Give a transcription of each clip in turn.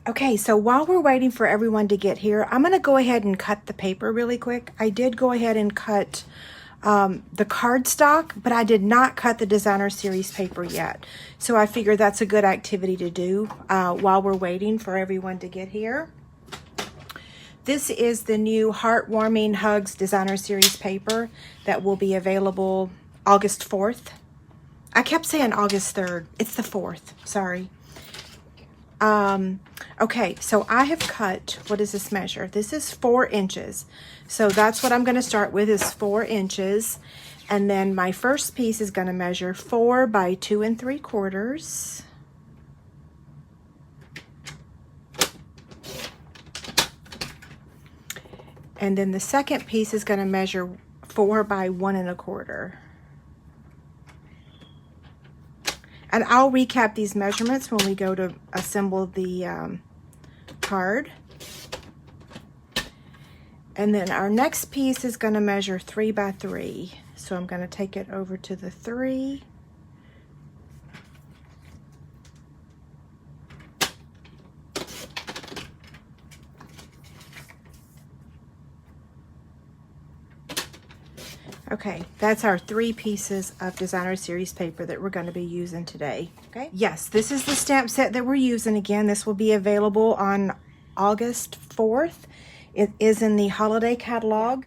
Okay, so while we're waiting for everyone to get here, I'm going to go ahead and cut the paper really quick. I did go ahead and cut the cardstock, but I did not cut the designer series paper yet. So I figure that's a good activity to do while we're waiting for everyone to get here. This is the new Heartwarming Hugs designer series paper that will be available August 4th. I kept saying August 3rd. It's the 4th, sorry. Okay, so I have cut, what is this measure? This is 4 inches. So that's what I'm going to start with, is 4 inches. And then my first piece is going to measure 4 by 2 3/4. And then the second piece is going to measure 4 by 1 1/4. And I'll recap these measurements when we go to assemble the card. And then our next piece is going to measure 3 by 3. So I'm going to take it over to the 3. Okay, that's our 3 pieces of designer series paper that we're going to be using today. Okay. Yes, this is the stamp set that we're using. Again, this will be available on August 4th. It is in the holiday catalog.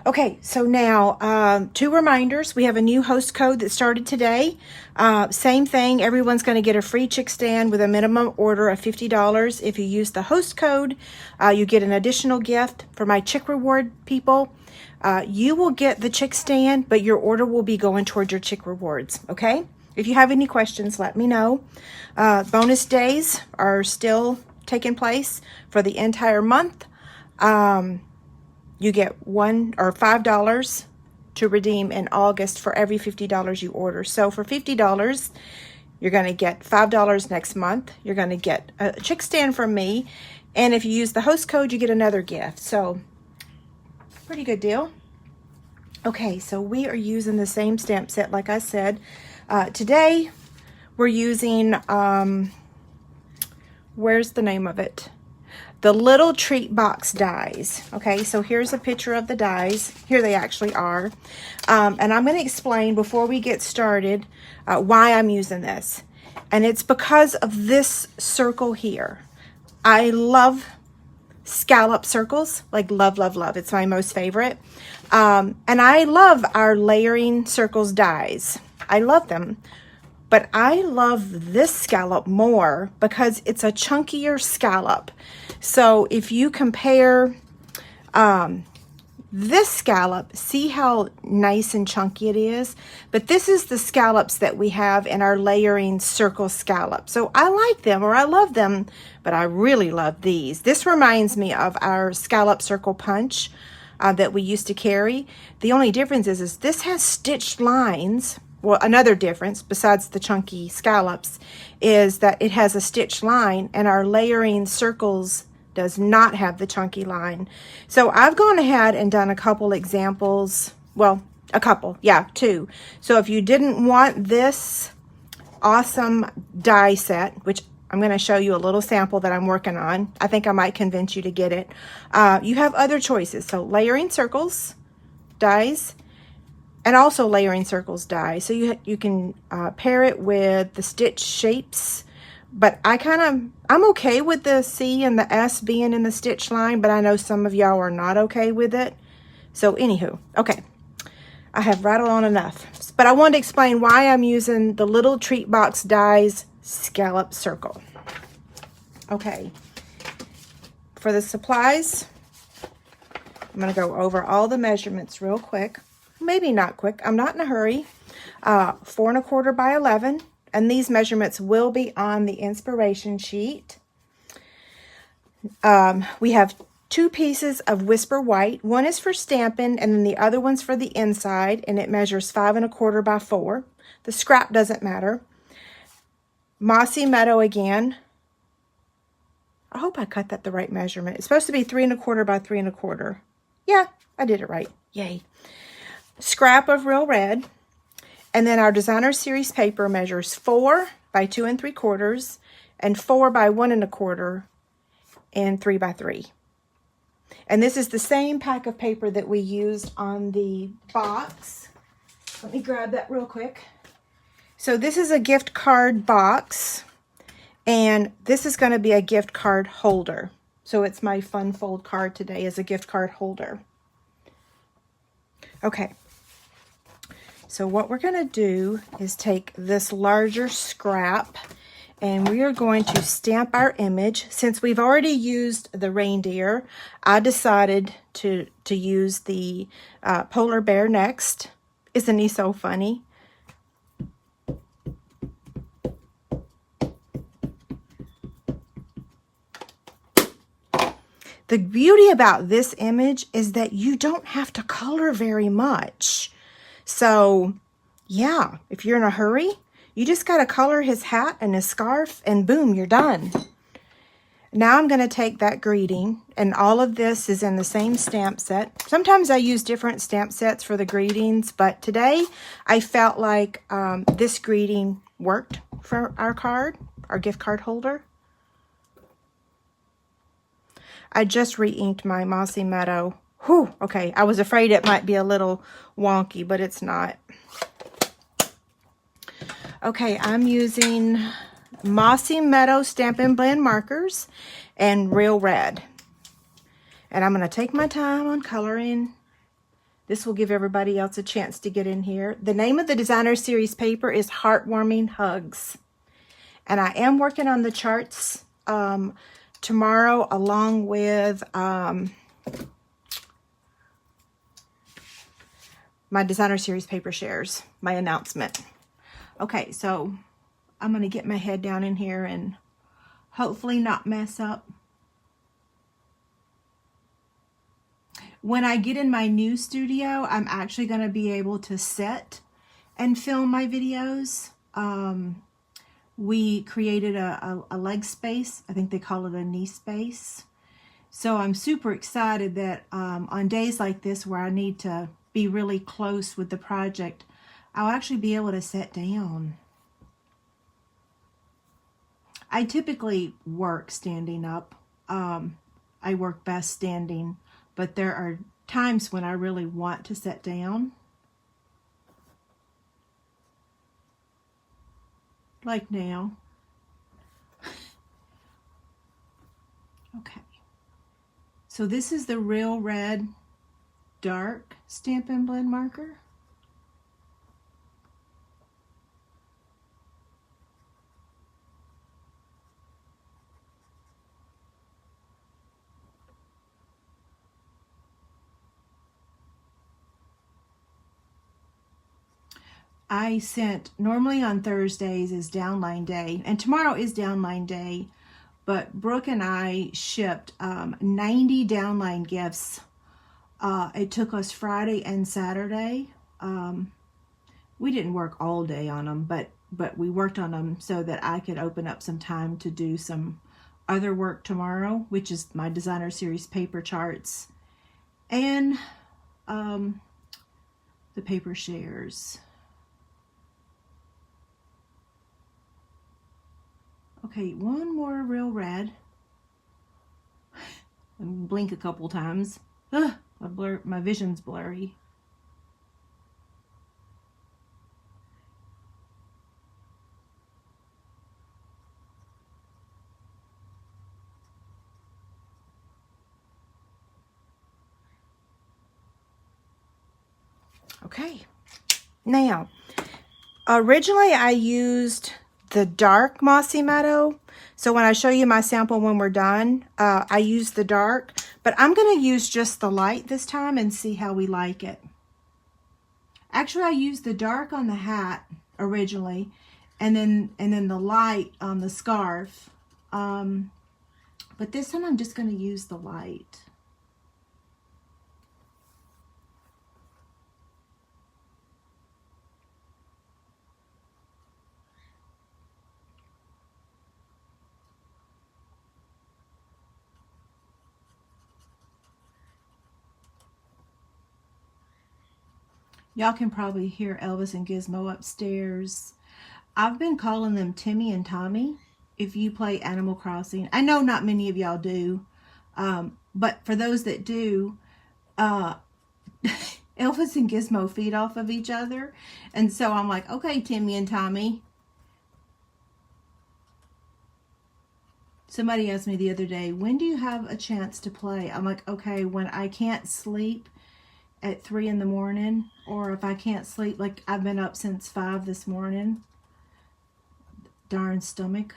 Okay, so now 2 reminders. We have a new host code that started today. Same thing, everyone's going to get a free chick stand with a minimum order of $50. If you use the host code, you get an additional gift. For my chick reward people, you will get the chick stand, but your order will be going towards your chick rewards, okay? If you have any questions, let me know. Bonus days are still taking place for the entire month. You get $1 or $5 to redeem in August for every $50 you order. So for $50, you're going to get $5 next month. You're going to get a chick stand from me. And if you use the host code, you get another gift. So pretty good deal. Okay, so we are using the same stamp set like I said. Today, we're using, where's the name of it? The little treat box dies. Okay, so here's a picture of the dies. Here they actually are. And I'm going to explain before we get started why I'm using this. And it's because of this circle here. I love scallop circles, like love, love, love. It's my most favorite. And I love our layering circles dies. I love them. But I love this scallop more because it's a chunkier scallop. So if you compare this scallop, see how nice and chunky it is? But this is the scallops that we have in our layering circle scallop. So I like them, or I love them, but I really love these. This reminds me of our scallop circle punch that we used to carry. The only difference is this has stitched lines. Well, another difference besides the chunky scallops is that it has a stitched line, and our layering circles does not have the chunky line. So I've gone ahead and done a couple examples. Well, a couple, yeah, 2. So if you didn't want this awesome die set, which I'm going to show you a little sample that I'm working on. I think I might convince you to get it. You have other choices. So layering circles, dies, and also layering circles die. So you can pair it with the stitch shapes, but I'm okay with the C and the S being in the stitch line, but I know some of y'all are not okay with it. So anywho, okay, I have rattled on enough, but I wanted to explain why I'm using the little treat box dies scallop circle. Okay, for the supplies, I'm going to go over all the measurements real quick. Maybe not quick. I'm not in a hurry. 4 1/4 by 11. And these measurements will be on the inspiration sheet. We have 2 pieces of Whisper White. One is for stamping, and then the other one's for the inside, and it measures 5 1/4 by 4. The scrap doesn't matter. Mossy Meadow again. I hope I cut that the right measurement. It's supposed to be 3 1/4 by 3 1/4. Yeah, I did it right. Yay. Scrap of Real Red. And then our designer series paper measures 4 by 2 3/4, and 4 by 1 1/4 and 3 by 3. And this is the same pack of paper that we used on the box. Let me grab that real quick. So this is a gift card box, and this is going to be a gift card holder. So it's my fun fold card today as a gift card holder. Okay. So what we're going to do is take this larger scrap, and we are going to stamp our image. Since we've already used the reindeer, I decided to use the polar bear next. Isn't he so funny? The beauty about this image is that you don't have to color very much. So, yeah, if you're in a hurry, you just got to color his hat and his scarf, and boom, you're done. Now I'm going to take that greeting, and all of this is in the same stamp set. Sometimes I use different stamp sets for the greetings, but today I felt like this greeting worked for our card, our gift card holder. I just re-inked my Mossy Meadow. Whew, okay, I was afraid it might be a little wonky, but it's not. Okay, I'm using Mossy Meadow Stampin' Blend markers and Real Red. And I'm going to take my time on coloring. This will give everybody else a chance to get in here. The name of the Designer Series paper is Heartwarming Hugs. And I am working on the charts tomorrow, along with my Designer Series paper shares, my announcement. Okay, so I'm going to get my head down in here and hopefully not mess up. When I get in my new studio, I'm actually going to be able to set and film my videos. We created a leg space. I think they call it a knee space. So I'm super excited that on days like this where I need to be really close with the project, I'll actually be able to sit down. I typically work standing up. I work best standing, but there are times when I really want to sit down. Like now. Okay. So this is the Real Red Dark Stampin' Blend marker. I sent, normally on Thursdays is downline day, and tomorrow is downline day, but Brooke and I shipped 90 downline gifts. It took us Friday and Saturday. We didn't work all day on them, but we worked on them so that I could open up some time to do some other work tomorrow, which is my Designer Series paper charts and the paper shares. Okay, one more Real Red. And blink a couple times. Ugh, my vision's blurry. Okay, now, originally I used the dark Mossy Meadow. So when I show you my sample when we're done, I use the dark, but I'm going to use just the light this time and see how we like it. Actually, I used the dark on the hat originally, and then the light on the scarf. But this time I'm just going to use the light. Y'all can probably hear Elvis and Gizmo upstairs. I've been calling them Timmy and Tommy if you play Animal Crossing. I know not many of y'all do, but for those that do, Elvis and Gizmo feed off of each other. And so I'm like, okay, Timmy and Tommy. Somebody asked me the other day, when do you have a chance to play? I'm like, okay, when I can't sleep at 3 in the morning, or if I can't sleep, like I've been up since 5 this morning. Darn stomach.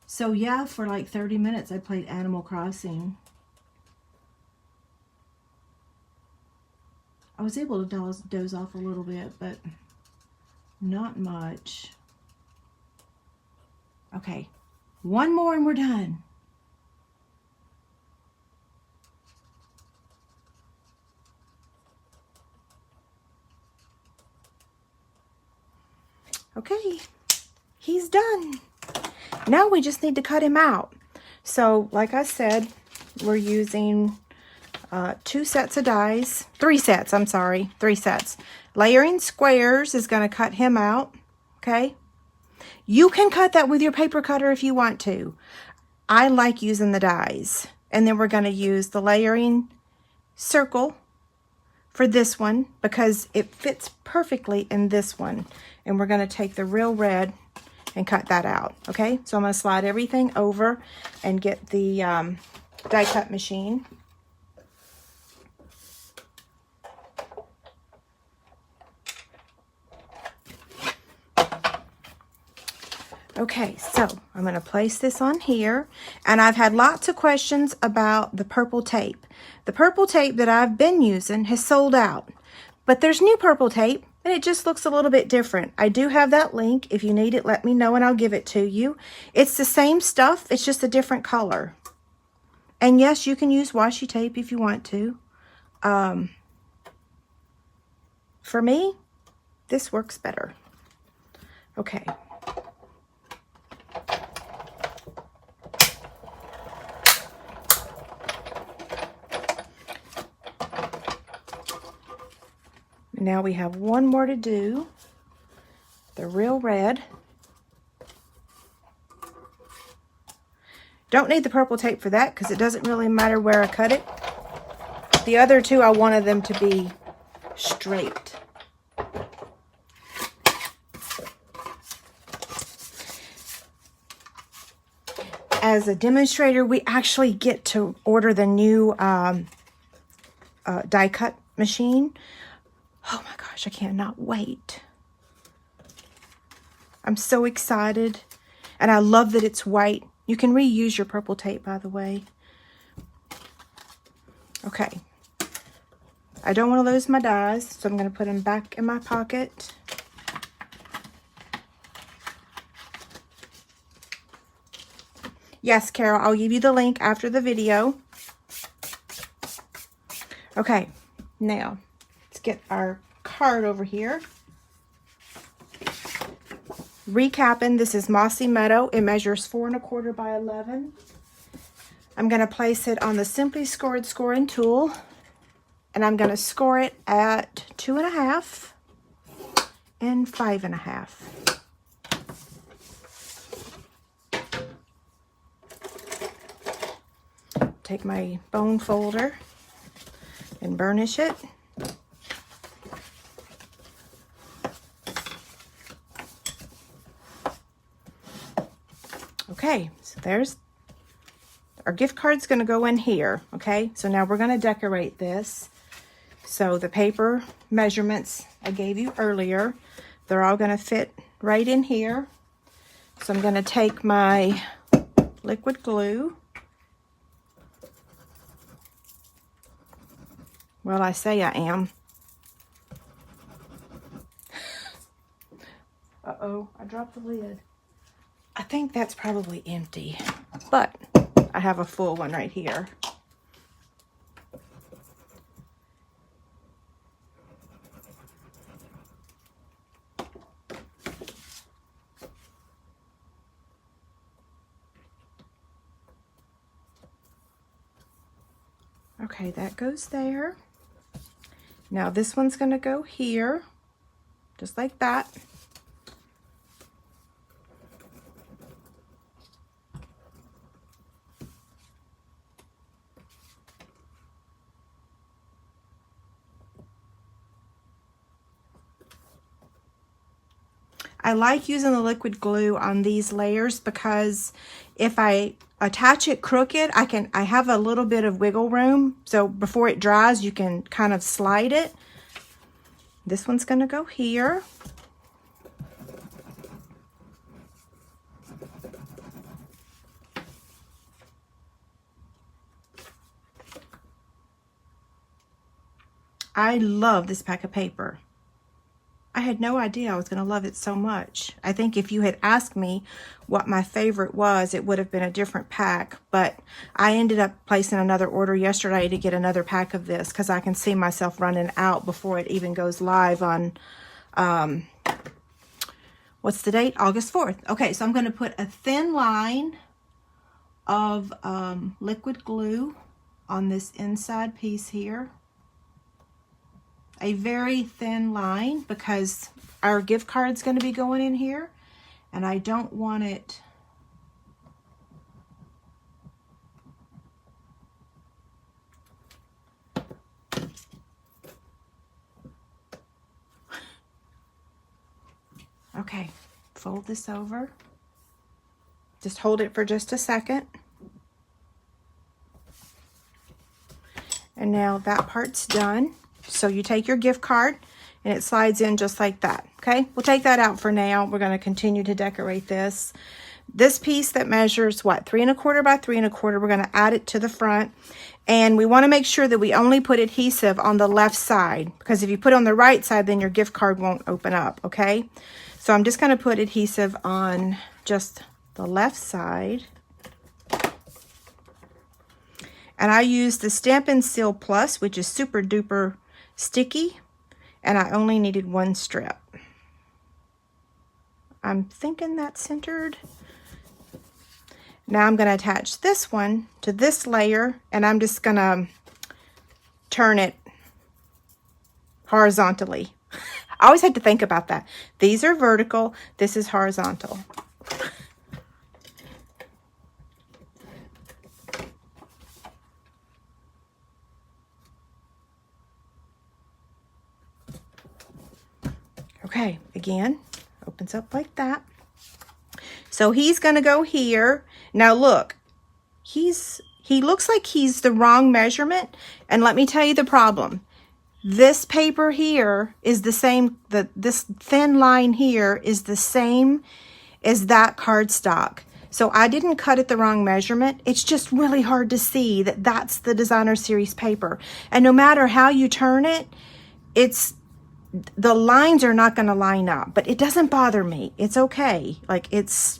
So yeah, for like 30 minutes I played Animal Crossing. I was able to doze off a little bit, but not much. Okay, one more and we're done. Okay, he's done. Now we just need to cut him out. So like I said, we're using 2 sets of dies, 3 sets, I'm sorry, 3 sets. Layering squares is going to cut him out, okay? You can cut that with your paper cutter if you want to. I like using the dies. And then we're going to use the layering circle for this one because it fits perfectly in this one. And we're going to take the real red and cut that out, okay? So I'm going to slide everything over and get the die cut machine. Okay, so I'm going to place this on here, and I've had lots of questions about the purple tape. The purple tape that I've been using has sold out, but there's new purple tape, and it just looks a little bit different. I do have that link. If you need it, let me know, and I'll give it to you. It's the same stuff. It's just a different color. And yes, you can use washi tape if you want to. For me, this works better. Okay. Now we have one more to do, the real red. Don't need the purple tape for that because it doesn't really matter where I cut it. The other two, I wanted them to be straight. As a demonstrator, we actually get to order the new die cut machine. Oh my gosh, I cannot wait. I'm so excited. And I love that it's white. You can reuse your purple tape, by the way. Okay. I don't want to lose my dies, so I'm going to put them back in my pocket. Yes, Carol, I'll give you the link after the video. Okay, now let's get our card over here. Recapping, this is Mossy Meadow. It measures 4 1/4 by 11. I'm going to place it on the Simply Scored scoring tool, and I'm going to score it at 2 1/2 and 5 1/2. Take my bone folder and burnish it. Okay, so there's our gift card's going to go in here. Okay, so now we're going to decorate this. So the paper measurements I gave you earlier, they're all going to fit right in here. So I'm going to take my liquid glue. Well, I say I am. Uh-oh, I dropped the lid. I think that's probably empty, but I have a full one right here. Okay, that goes there. Now this one's going to go here, just like that. I like using the liquid glue on these layers because if I attach it crooked, I have a little bit of wiggle room. So before it dries, you can kind of slide it. This one's going to go here. I love this pack of paper. I had no idea I was going to love it so much. I think if you had asked me what my favorite was, it would have been a different pack. But I ended up placing another order yesterday to get another pack of this because I can see myself running out before it even goes live on, what's the date? August 4th. Okay, so I'm going to put a thin line of liquid glue on this inside piece here. A very thin line because our gift card's going to be going in here and I don't want it okay, fold this over. Just hold it for just a second. And now that part's done. So you take your gift card and it slides in just like that. Okay, we'll take that out for now. We're going to continue to decorate this. This piece that measures what, 3 1/4 by 3 1/4, we're going to add it to the front. And we want to make sure that we only put adhesive on the left side, because if you put it on the right side, then your gift card won't open up. Okay, so I'm just going to put adhesive on just the left side. And I use the Stampin' Seal Plus, which is super duper sticky, and I only needed 1 strip. I'm thinking that's centered. Now I'm going to attach this one to this layer, and I'm just going to turn it horizontally. I always had to think about that. These are vertical, this is horizontal. Okay, again, opens up like that. So he's going to go here. Now look, he looks like he's the wrong measurement. And let me tell you the problem. This paper here is the same, this thin line here is the same as that cardstock. So I didn't cut it the wrong measurement. It's just really hard to see that that's the designer series paper. And no matter how you turn it, the lines are not going to line up, but it doesn't bother me. It's okay. Like it's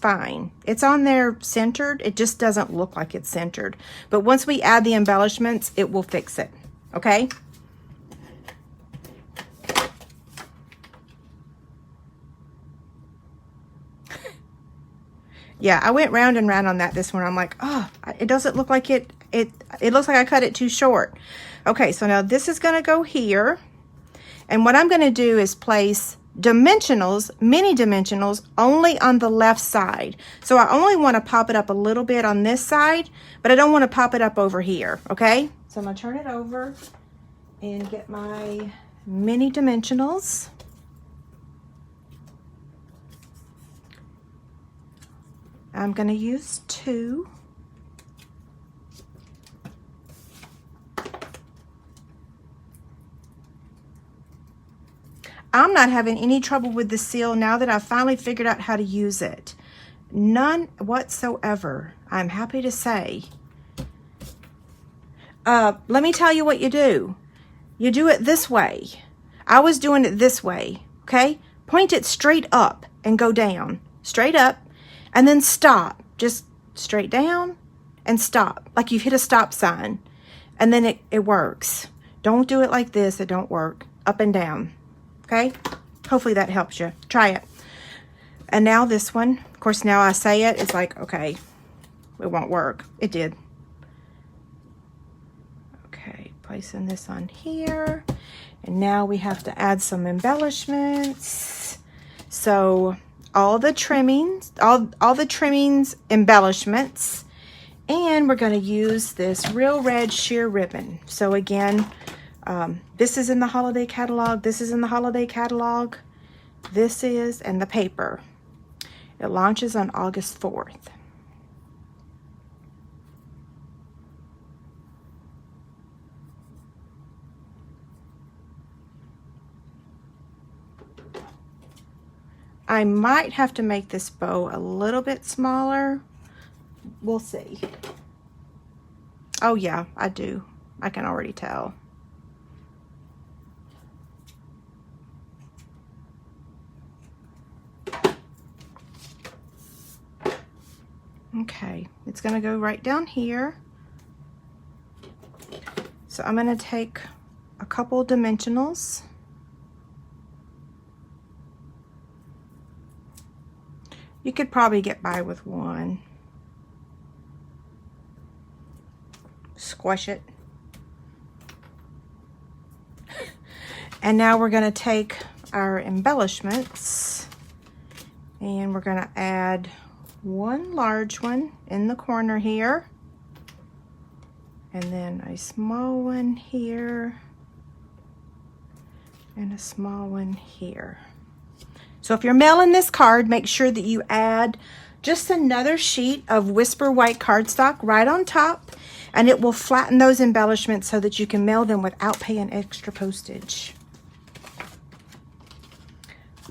fine. It's on there centered. It just doesn't look like it's centered. But once we add the embellishments, it will fix it. Okay? Yeah, I went round and round on that this one. I'm like, oh, it doesn't look like it looks like I cut it too short. Okay, so now this is going to go here. And what I'm going to do is place dimensionals, mini dimensionals, only on the left side. So I only want to pop it up a little bit on this side, but I don't want to pop it up over here, okay? So I'm going to turn it over and get my mini dimensionals. I'm going to use 2. I'm not having any trouble with the seal now that I've finally figured out how to use it. None whatsoever, I'm happy to say. Let me tell you what you do. You do it this way. I was doing it this way, okay? Point it straight up and go down. Straight up and then stop. Just straight down and stop. Like you've hit a stop sign. And then it works. Don't do it like this. It don't work. Up and down. Okay, hopefully that helps you. Try it. And now this one, of course, now I say it, it's like, okay, it won't work. It did. Okay, placing this on here. And now we have to add some embellishments. So all the trimmings, all the trimmings, embellishments, and we're going to use this real red sheer ribbon. So again, this is in the holiday catalog. This is in the holiday catalog. this is and the paper. It launches on August 4th. I might have to make this bow a little bit smaller. We'll see. Oh yeah, I do. I can already tell. Okay, it's gonna go right down here. So I'm gonna take a couple dimensionals. You could probably get by with one. Squash it. And now we're gonna take our embellishments and we're gonna add one large one in the corner here, and then a small one here, and a small one here. So if you're mailing this card, make sure that you add just another sheet of Whisper White cardstock right on top, and it will flatten those embellishments so that you can mail them without paying extra postage.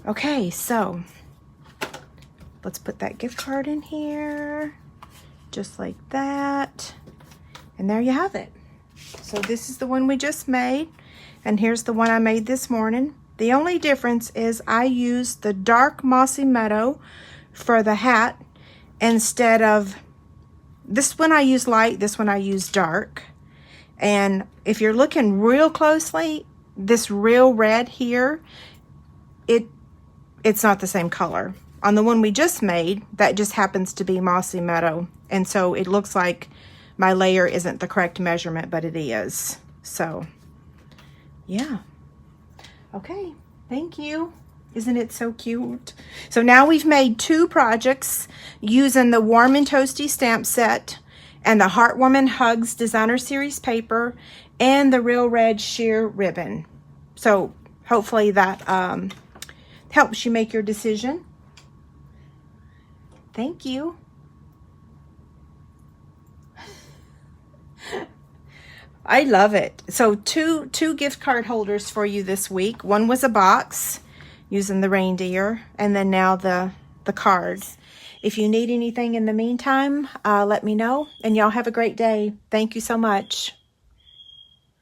Okay, so let's put that gift card in here, just like that. And there you have it. So this is the one we just made, and here's the one I made this morning. The only difference is I used the dark Mossy Meadow for the hat instead of, this one I use light, this one I use dark. And if you're looking real closely, this real red here, it's not the same color. On the one we just made, that just happens to be Mossy Meadow. And so it looks like my layer isn't the correct measurement, but it is. So, yeah. Okay, thank you. Isn't it so cute? So now we've made 2 projects using the Warm and Toasty stamp set and the Heartwarming Hugs Designer Series paper and the Real Red sheer ribbon. So hopefully that helps you make your decision. Thank you. I love it. So two gift card holders for you this week. One was a box using the reindeer, and then now the cards. If you need anything in the meantime, let me know, and y'all have a great day. Thank you so much.